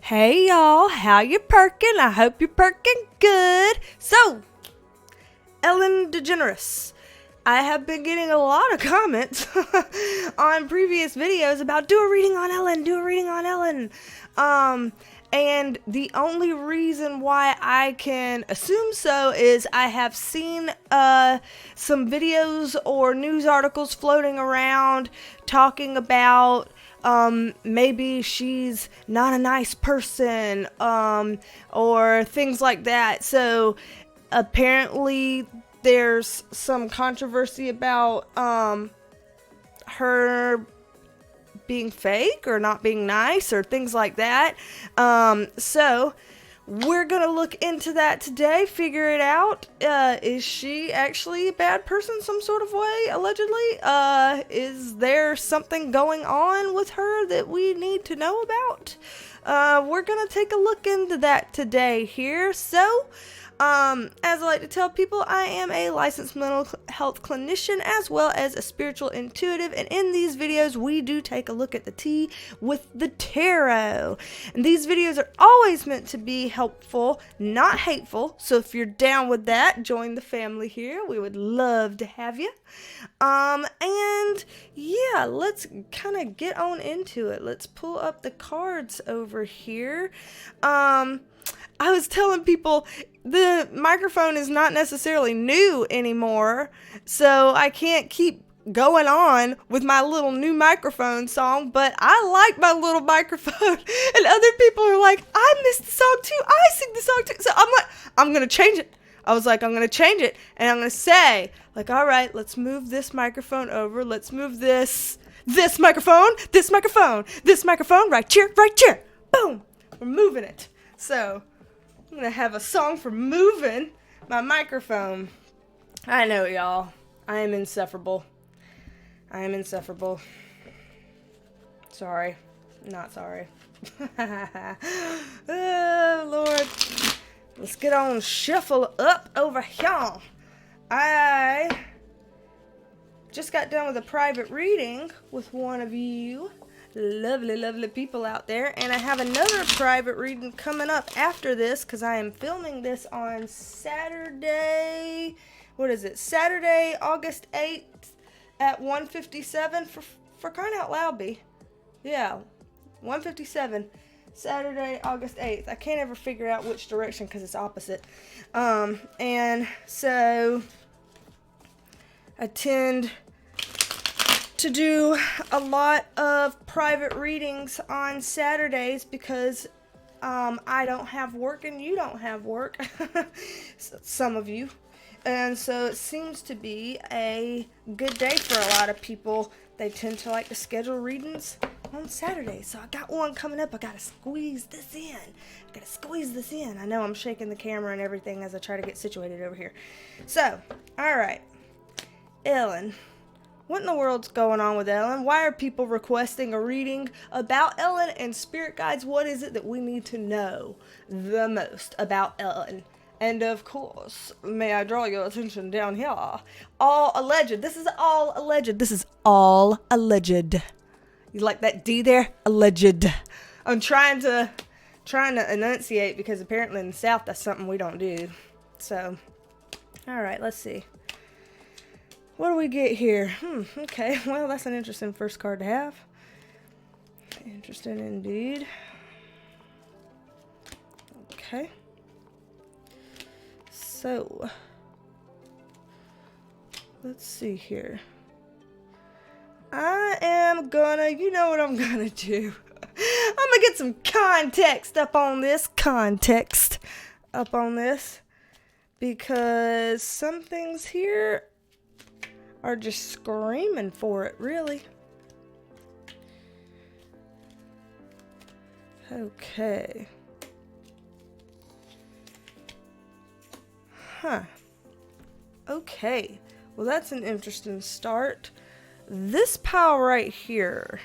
Hey y'all, how you perking? I hope you're perking good. So, Ellen DeGeneres. I have been getting a lot of comments on previous videos about do a reading on Ellen. And the only reason why I can assume so is I have seen some videos or news articles floating around talking about maybe she's not a nice person, or things like that. So apparently there's some controversy about her being fake or not being nice or things like that. So we're gonna look into that today, figure it out. Is she actually a bad person some sort of way, allegedly? Is there something going on with her that we need to know about? We're gonna take a look into that today here. So, as I like to tell people, I am a licensed mental health clinician as well as a spiritual intuitive, and in these videos we do take a look at the tea with the tarot. And these videos are always meant to be helpful, not hateful, so if you're down with that, join the family here. We would love to have you. And yeah, let's kind of get on into it. Let's pull up the cards over here. I was telling people the microphone is not necessarily new anymore, so I can't keep going on with my little new microphone song, but I like my little microphone. And other people are like, I missed the song too. I sing the song too. So I'm like, I'm going to change it. I was like, I'm going to change it. And I'm going to say, like, all right, let's move this microphone over. Let's move this microphone, right here. Boom. We're moving it. So I'm going to have a song for moving my microphone. I know, y'all. I am insufferable. Sorry. Not sorry. Oh, Lord. Let's get on shuffle up over here. I just got done with a private reading with one of you lovely people out there, and I have another private reading coming up after this because I am filming this on Saturday. What is it? Saturday, August 8th at 1:57 for crying out loud, B. Yeah, 1:57. Saturday, August 8th. I can't ever figure out which direction because it's opposite. And so I tend to do a lot of private readings on Saturdays because I don't have work and you don't have work. Some of you. And so it seems to be a good day for a lot of people. They tend to like to schedule readings on Saturday. So I got one coming up. I gotta squeeze this in. I know I'm shaking the camera and everything as I try to get situated over here. So, alright. Ellen. What in the world's going on with Ellen? Why are people requesting a reading about Ellen? And spirit guides, what is it that we need to know the most about Ellen? And of course, may I draw your attention down here? All alleged. This is all alleged. You like that D there? Alleged. I'm trying to enunciate because apparently in the South that's something we don't do. So, all right, let's see. What do we get here? Okay, well, that's an interesting first card to have. Interesting indeed. Okay. So, let's see here. I am gonna, you know what I'm gonna do. I'm gonna get some context up on this. Because some things here are just screaming for it, really. Okay. Huh. Okay. Well, that's an interesting start. This pile right here,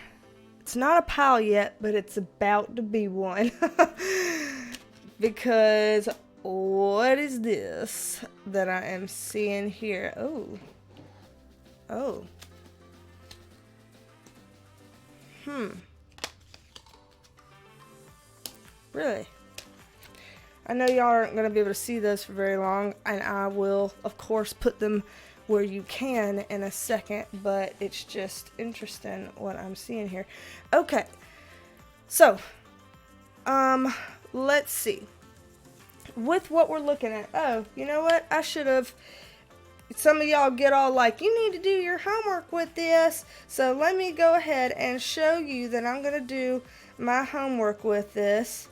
it's not a pile yet, but it's about to be one. Because what is this that I am seeing here? Oh. Really? I know y'all aren't going to be able to see those for very long, and I will, of course, put them where you can in a second, but it's just interesting what I'm seeing here. Okay, so, let's see. With what we're looking at, oh, you know what? I should have, some of y'all get all like, you need to do your homework with this, so let me go ahead and show you that I'm going to do my homework with this.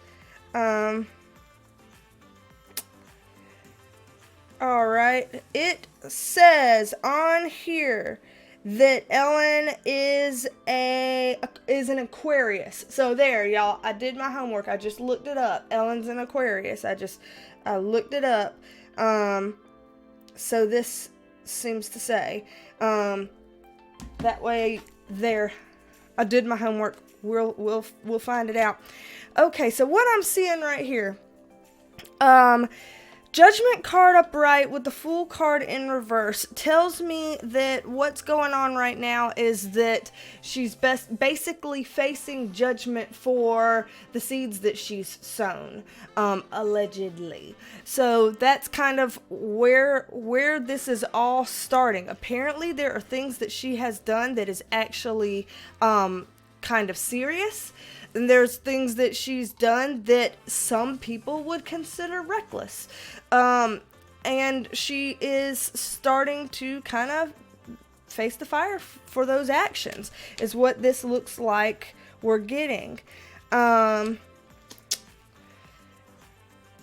Alright, it says on here that Ellen is an Aquarius. So there, y'all, I did my homework. I just looked it up. Ellen's an Aquarius. I looked it up. So this seems to say, that way there, I did my homework. We'll find it out. Okay, so what I'm seeing right here, Judgment card upright with the Fool card in reverse tells me that what's going on right now is that she's basically facing judgment for the seeds that she's sown, allegedly. So that's kind of where this is all starting. Apparently there are things that she has done that is actually kind of serious. And there's things that she's done that some people would consider reckless. And she is starting to kind of face the fire for those actions, is what this looks like we're getting.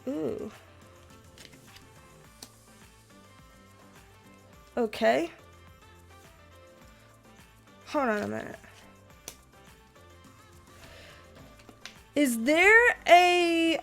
Ooh. Okay. Hold on a minute. Is there a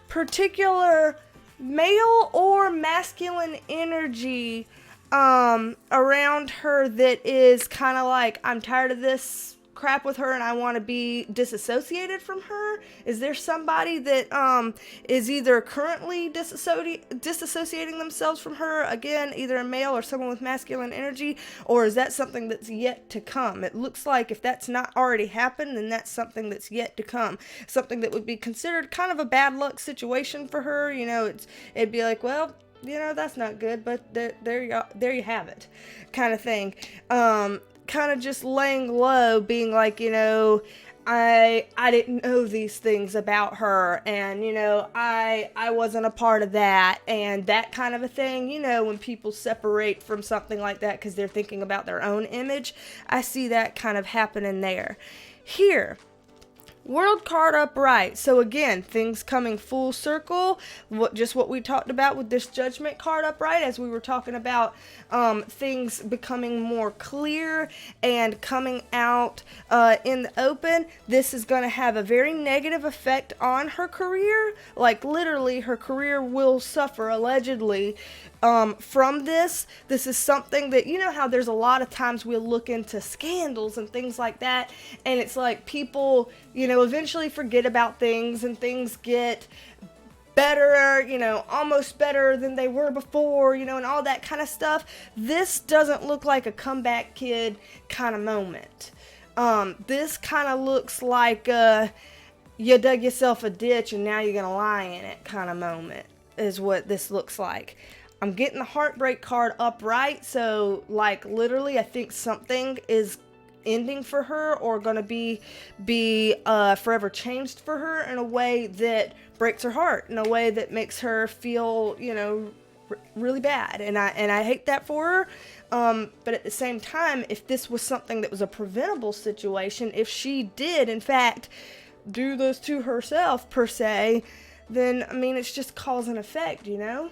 particular male or masculine energy around her that is kind of like, I'm tired of this crap with her and I want to be disassociated from her? Is there somebody that is either currently disassociating themselves from her, again, either a male or someone with masculine energy, or is that something that's yet to come? It looks like if that's not already happened, then that's something that's yet to come, something that would be considered kind of a bad luck situation for her. You know, it'd be like, well, you know, that's not good, but there you have it, kind of thing. Kind of just laying low, being like, you know, I didn't know these things about her, and, you know, I wasn't a part of that, and that kind of a thing. You know, when people separate from something like that because they're thinking about their own image, I see that kind of happening there. Here, World card upright. So again, things coming full circle. Just what we talked about with this Judgment card upright, as we were talking about things becoming more clear and coming out in the open. This is going to have a very negative effect on her career. Like literally, her career will suffer, allegedly, from this. This is something that, you know how there's a lot of times we'll look into scandals and things like that, and it's like people, you know, eventually forget about things and things get better, you know, almost better than they were before, you know, and all that kind of stuff. This doesn't look like a comeback kid kind of moment. This kind of looks like you dug yourself a ditch and now you're going to lie in it kind of moment is what this looks like. I'm getting the heartbreak card upright, so like literally I think something is ending for her or going to be forever changed for her in a way that breaks her heart, in a way that makes her feel, you know, really bad, and I hate that for her. But at the same time, if this was something that was a preventable situation, if she did in fact do this to herself per se, then I mean it's just cause and effect, you know.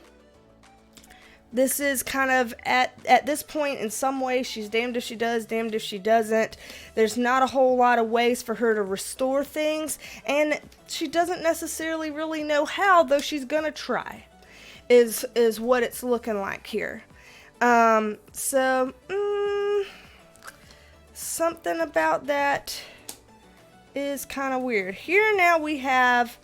This is kind of, at this point, in some ways, she's damned if she does, damned if she doesn't. There's not a whole lot of ways for her to restore things, and she doesn't necessarily really know how, though she's gonna try, is what it's looking like here. Something about that is kind of weird. Here now we have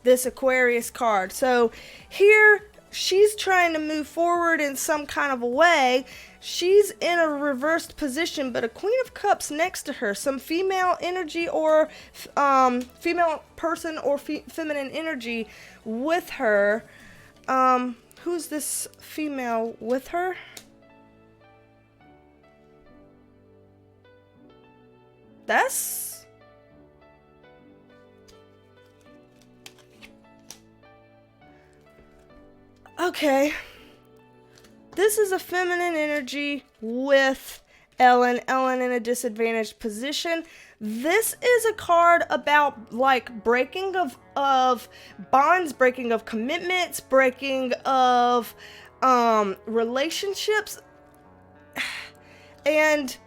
this Aquarius card. So here, she's trying to move forward in some kind of a way. She's in a reversed position, but a Queen of Cups next to her. Some female energy or female person or feminine energy with her. Who's this female with her? That's... okay. This is a feminine energy with Ellen. Ellen in a disadvantaged position. This is a card about like breaking of bonds, breaking of commitments, breaking of relationships, and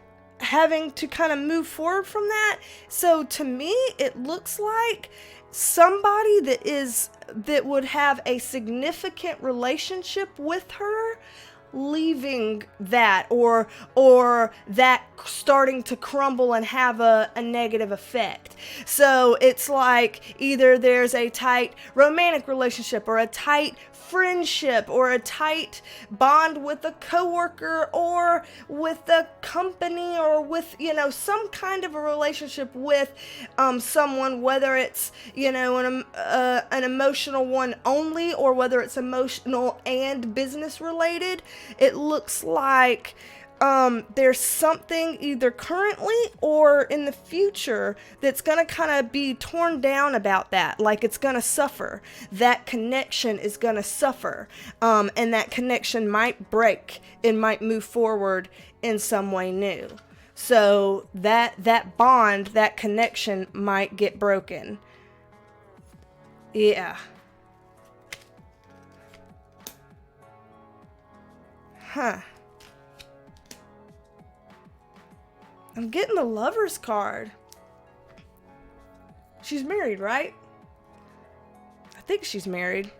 having to kind of move forward from that. So to me, it looks like somebody that would have a significant relationship with her leaving that, or that starting to crumble and have a negative effect. So it's like either there's a tight romantic relationship or a tight friendship or a tight bond with a coworker or with a company or with, you know, some kind of a relationship with someone, whether it's, you know, an emotional one only or whether it's emotional and business related. It looks like there's something either currently or in the future that's going to kind of be torn down about that. Like it's going to suffer. That connection is going to suffer. And that connection might break and might move forward in some way new. So that bond, that connection might get broken. Yeah. Huh. I'm getting the Lover's card. She's married, right? I think she's married.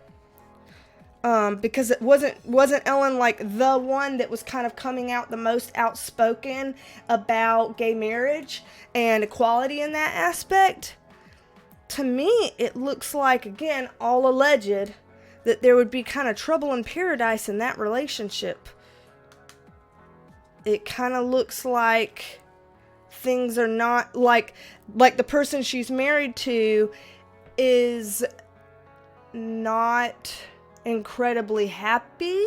Because it wasn't Ellen like the one that was kind of coming out the most outspoken about gay marriage and equality in that aspect. To me, it looks like, again, all alleged, that there would be kind of trouble in paradise in that relationship. It kind of looks like things are not like the person she's married to is not incredibly happy,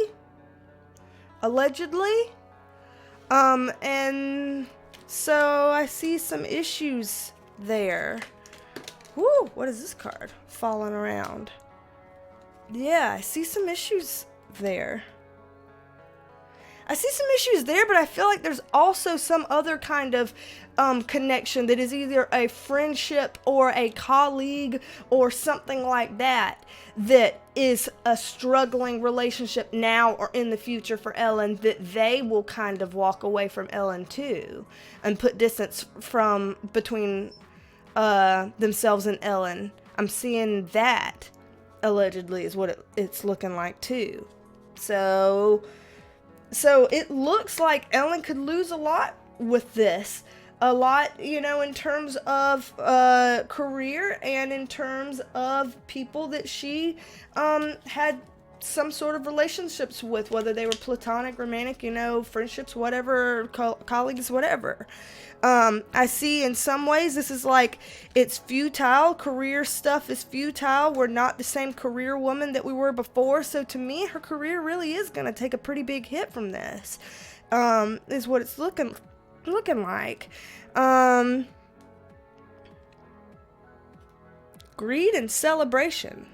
allegedly. And so I see some issues there. Woo, what is this card? Falling around. Yeah, I see some issues there. I see some issues there, but I feel like there's also some other kind of connection that is either a friendship or a colleague or something like that is a struggling relationship now or in the future for Ellen, that they will kind of walk away from Ellen too and put distance between themselves and Ellen. I'm seeing that allegedly is what it's looking like too. So it looks like Ellen could lose a lot with this. A lot, you know, in terms of career and in terms of people that she had some sort of relationships with, whether they were platonic, romantic, you know, friendships, whatever, colleagues, whatever. I see in some ways this is like, it's futile. Career stuff is futile. We're not the same career woman that we were before. So to me, her career really is going to take a pretty big hit from this, is what it's looking like. Greed and celebration.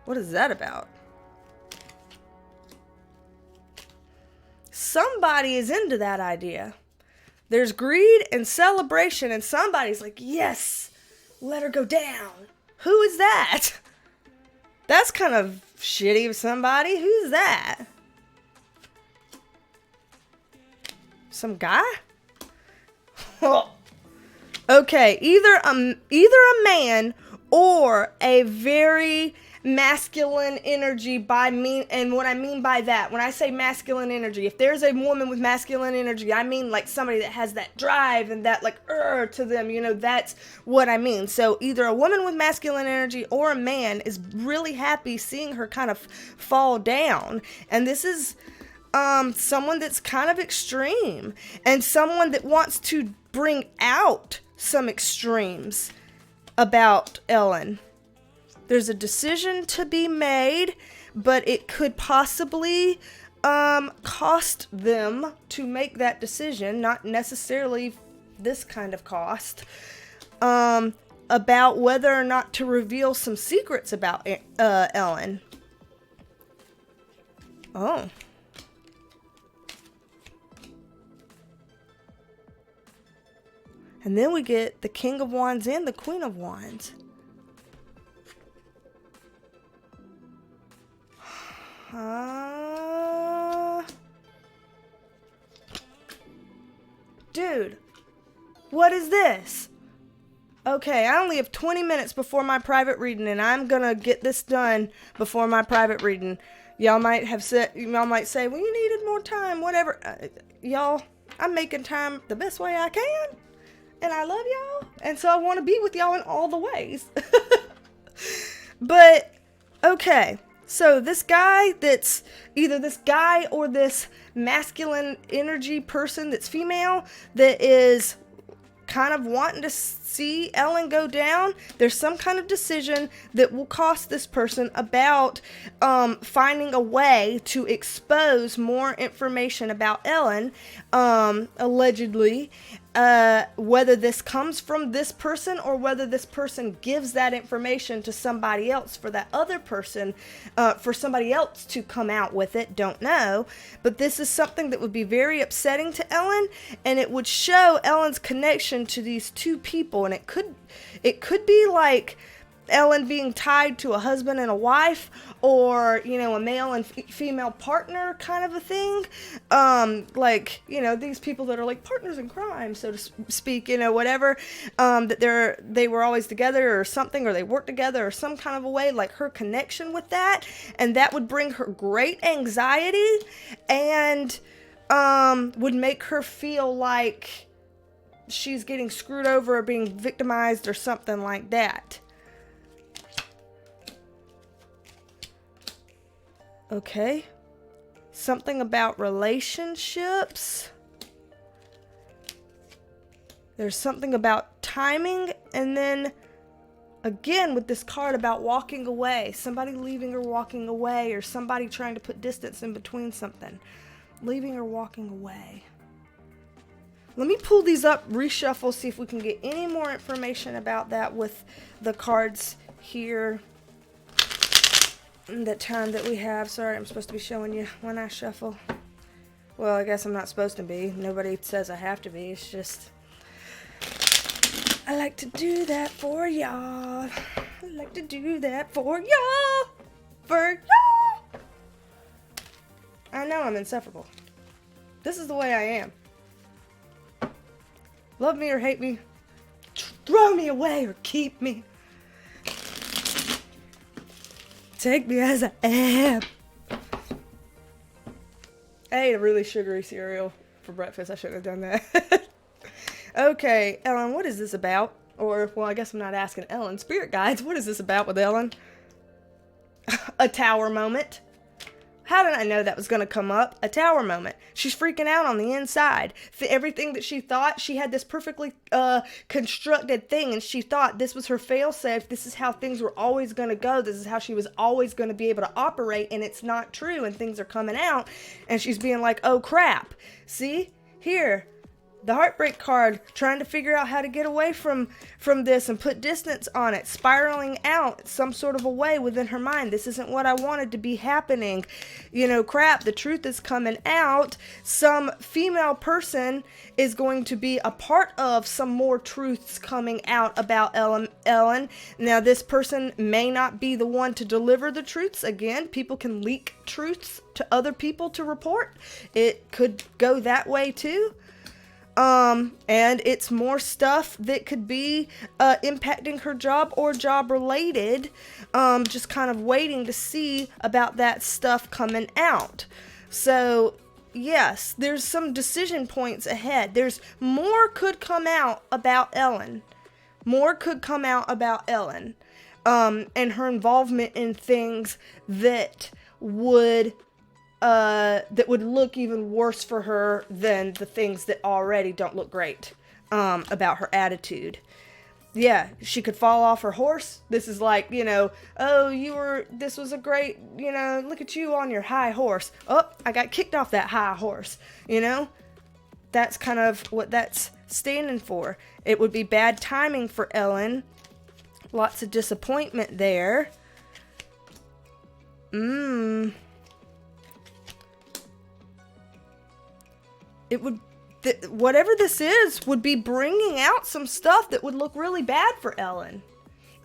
What is that about? Somebody is into that idea. There's greed and celebration, and somebody's like, yes, let her go down. Who is that? That's kind of shitty of somebody. Who's that? Some guy? Okay, either a man or a very masculine energy and what I mean by that, when I say masculine energy, if there's a woman with masculine energy, I mean like somebody that has that drive and that like to them, you know, that's what I mean. So either a woman with masculine energy or a man is really happy seeing her kind of fall down. And this is someone that's kind of extreme and someone that wants to bring out some extremes about Ellen. There's a decision to be made, but it could possibly cost them to make that decision, not necessarily this kind of cost, about whether or not to reveal some secrets about Ellen. Oh. And then we get the King of Wands and the Queen of Wands. Dude, what is this? Okay, I only have 20 minutes before my private reading, and I'm gonna get this done before my private reading. Y'all might say, well, you needed more time, whatever. Y'all, I'm making time the best way I can, and I love y'all, and so I want to be with y'all in all the ways. But, okay. So this guy that's either this guy or this masculine energy person that's female that is kind of wanting to see Ellen go down, there's some kind of decision that will cost this person about finding a way to expose more information about Ellen, allegedly, whether this comes from this person or whether this person gives that information to somebody else for that other person, for somebody else to come out with it, don't know. But this is something that would be very upsetting to Ellen, and it would show Ellen's connection to these two people, and it could be like Ellen being tied to a husband and a wife, or, you know, a male and female partner kind of a thing. Like, you know, these people that are like partners in crime, so to speak, you know, whatever, that they were always together or something, or they work together or some kind of a way, like her connection with that. And that would bring her great anxiety and would make her feel like she's getting screwed over or being victimized or something like that. Okay. Something about relationships. There's something about timing. And then again with this card about walking away. Somebody leaving or walking away, or somebody trying to put distance in between something. Leaving or walking away. Let me pull these up, reshuffle, see if we can get any more information about that with the cards here. The time that we have. Sorry, I'm supposed to be showing you when I shuffle. Well, I guess I'm not supposed to be. Nobody says I have to be. It's just I like to do that for y'all. I like to do that for y'all. For y'all. I know I'm insufferable. This is the way I am. Love me or hate me. Throw me away or keep me. Take me as I am. I ate a really sugary cereal for breakfast. I shouldn't have done that. Okay, Ellen, what is this about? Or, well, I guess I'm not asking Ellen. Spirit guides, what is this about with Ellen? A tower moment. How did I know that was going to come up? A tower moment. She's freaking out on the inside. Everything that she thought, she had this perfectly constructed thing, and she thought this was her fail-safe. This is how things were always going to go. This is how she was always going to be able to operate, and it's not true, and things are coming out, and she's being like, oh crap. See? Here. The heartbreak card, trying to figure out how to get away from this and put distance on it, spiraling out some sort of a way within her mind. This isn't what I wanted to be happening. You know, crap, the truth is coming out. Some female person is going to be a part of some more truths coming out about Ellen. Now, this person may not be the one to deliver the truths. Again, people can leak truths to other people to report. It could go that way too. And it's more stuff that could be impacting her job or job related. Just kind of waiting to see about that stuff coming out. So, yes, there's some decision points ahead. There's more could come out about Ellen. More could come out about Ellen. And her involvement in things that would look even worse for her than the things that already don't look great about her attitude. Yeah, she could fall off her horse. This is like, oh, this was a great, look at you on your high horse. Oh, I got kicked off that high horse, That's kind of what that's standing for. It would be bad timing for Ellen. Lots of disappointment there. It would, whatever this is, would be bringing out some stuff that would look really bad for Ellen.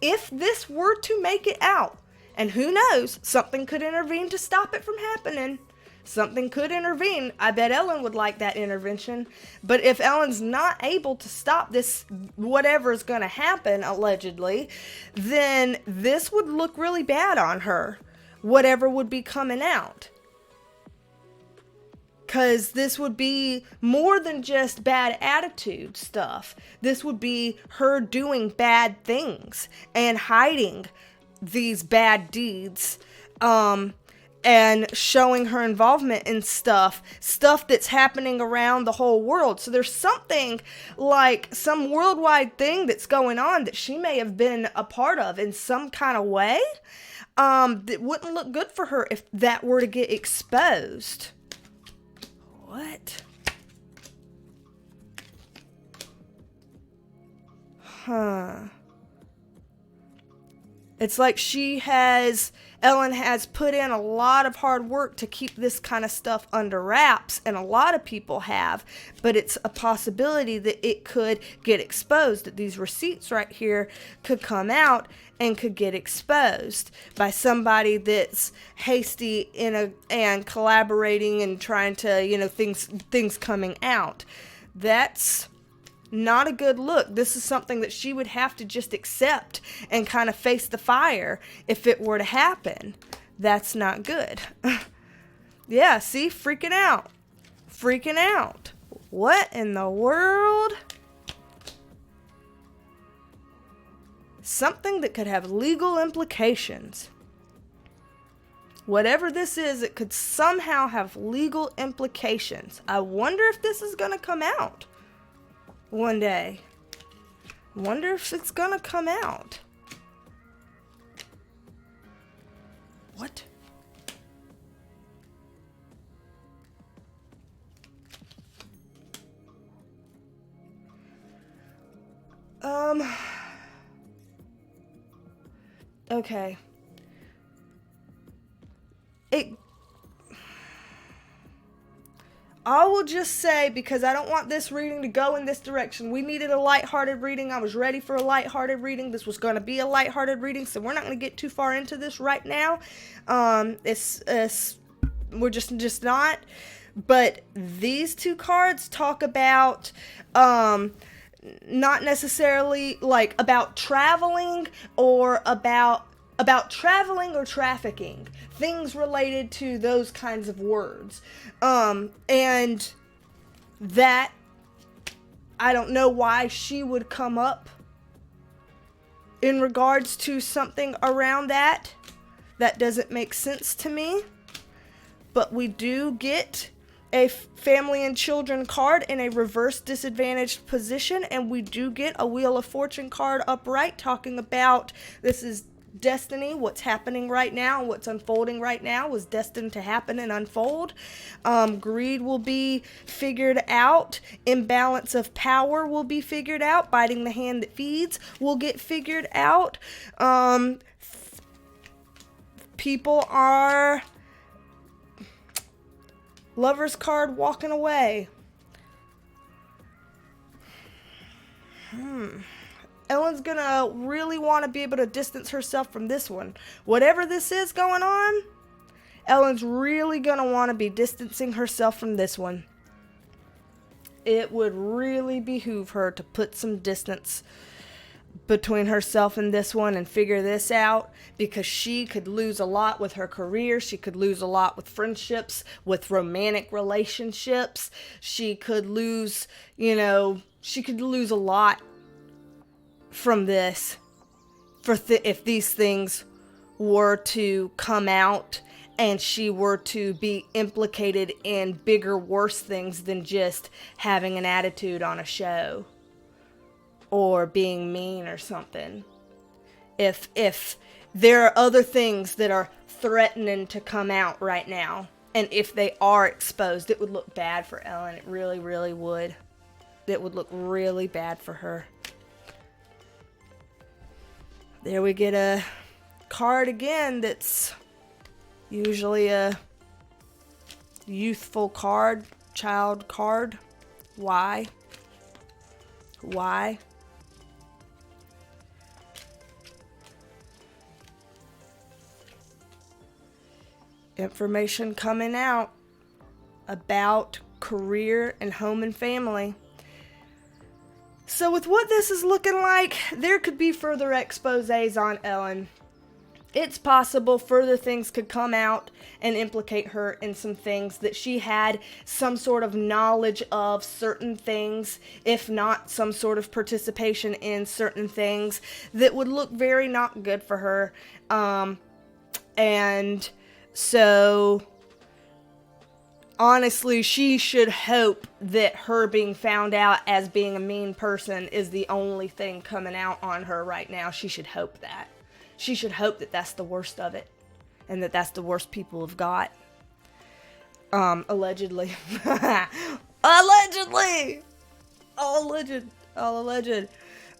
If this were to make it out, and who knows, something could intervene to stop it from happening. Something could intervene. I bet Ellen would like that intervention. But if Ellen's not able to stop this, whatever is going to happen, allegedly, then this would look really bad on her. Whatever would be coming out. Because this would be more than just bad attitude stuff. This would be her doing bad things and hiding these bad deeds. And showing her involvement in stuff that's happening around the whole world. So there's something like some worldwide thing that's going on that she may have been a part of in some kind of way. That wouldn't look good for her if that were to get exposed. What? It's like Ellen has put in a lot of hard work to keep this kind of stuff under wraps, and a lot of people have, but it's a possibility that it could get exposed, that these receipts right here could come out and could get exposed by somebody that's hasty and collaborating and trying to, things coming out. That's not a good look. This is something that she would have to just accept and kind of face the fire if it were to happen. That's not good. Yeah, see? Freaking out. Freaking out. What in the world? Something that could have legal implications. Whatever this is, it could somehow have legal implications. I wonder if this is going to come out one day. Wonder if it's gonna come out. What? Okay. I will just say, because I don't want this reading to go in this direction, we needed a lighthearted reading. I was ready for a lighthearted reading. This was going to be a lighthearted reading, so we're not going to get too far into this right now. We're just not. But these two cards talk about not necessarily like about traveling or about traveling or trafficking, things related to those kinds of words. And that, I don't know why she would come up in regards to something around that. That doesn't make sense to me. But we do get a family and children card in a reverse disadvantaged position, and we do get a Wheel of Fortune card upright talking about this is destiny. What's happening right now, what's unfolding right now was destined to happen and unfold. Greed will be figured out. Imbalance of power will be figured out. Biting the hand that feeds will get figured out. People are... Lover's card walking away. Ellen's gonna really want to be able to distance herself from this one. Whatever this is going on, Ellen's really gonna want to be distancing herself from this one. it would really behoove her to put some distance between herself and this one and figure this out, because she could lose a lot with her career. She could lose a lot with friendships, with romantic relationships. She could lose, she could lose a lot from this if these things were to come out and she were to be implicated in bigger, worse things than just having an attitude on a show or being mean or something. If there are other things that are threatening to come out right now, and if they are exposed, it would look bad for Ellen. It really, really would. It would look really bad for her. There we get a card again that's usually a youthful card, child card. Why? Why? Information coming out about career and home and family. So with what this is looking like, there could be further exposés on Ellen. It's possible further things could come out and implicate her in some things, that she had some sort of knowledge of certain things, if not some sort of participation in certain things, that would look very not good for her. And so, honestly, she should hope that her being found out as being a mean person is the only thing coming out on her right now. She should hope that. She should hope that that's the worst of it, and that that's the worst people have got. Allegedly. Allegedly! All alleged.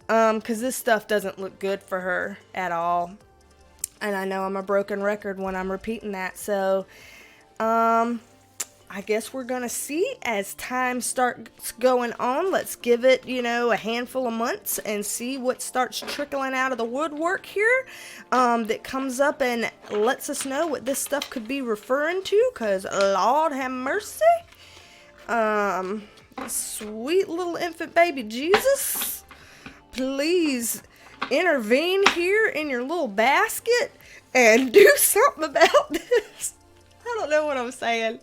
Because this stuff doesn't look good for her at all. And I know I'm a broken record when I'm repeating that. So, I guess we're going to see as time starts going on. Let's give it, a handful of months and see what starts trickling out of the woodwork here, that comes up and lets us know what this stuff could be referring to, because Lord have mercy. Sweet little infant baby Jesus, please intervene here in your little basket and do something about this. I don't know what I'm saying.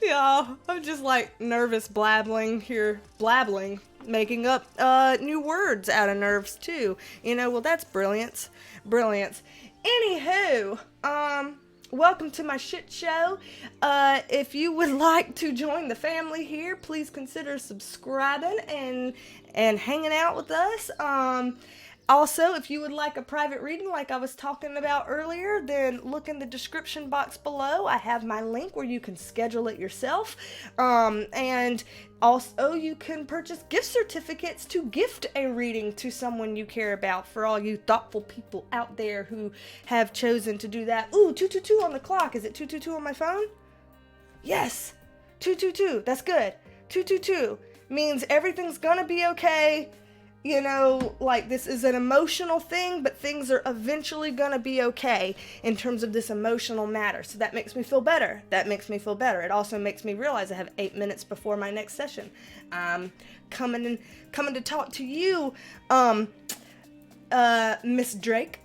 Y'all, I'm just like nervous blabbling, making up new words out of nerves too. Well, that's brilliance. Anywho, welcome to my shit show. If you would like to join the family here, please consider subscribing and hanging out with us. Also, if you would like a private reading like I was talking about earlier, then look in the description box below. I have my link where you can schedule it yourself. And also you can purchase gift certificates to gift a reading to someone you care about, for all you thoughtful people out there who have chosen to do that. Ooh, 222 on the clock. Is it 222 on my phone? Yes, 222. That's good. 222 means everything's gonna be okay. This is an emotional thing, but things are eventually gonna be okay in terms of this emotional matter. So that makes me feel better. It also makes me realize I have 8 minutes before my next session. Coming to talk to you, Miss Drake.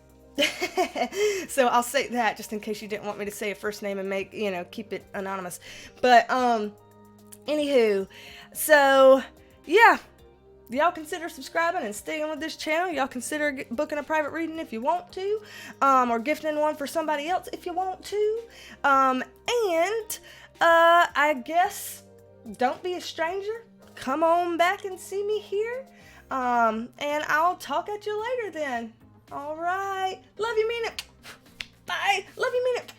So I'll say that just in case you didn't want me to say a first name and keep it anonymous. But, anywho, so, yeah. Y'all consider subscribing and staying with this channel. Y'all consider booking a private reading if you want to, or gifting one for somebody else if you want to. I guess don't be a stranger. Come on back and see me here. And I'll talk at you later then. All right. Love you, mean it. Bye. Love you, mean it.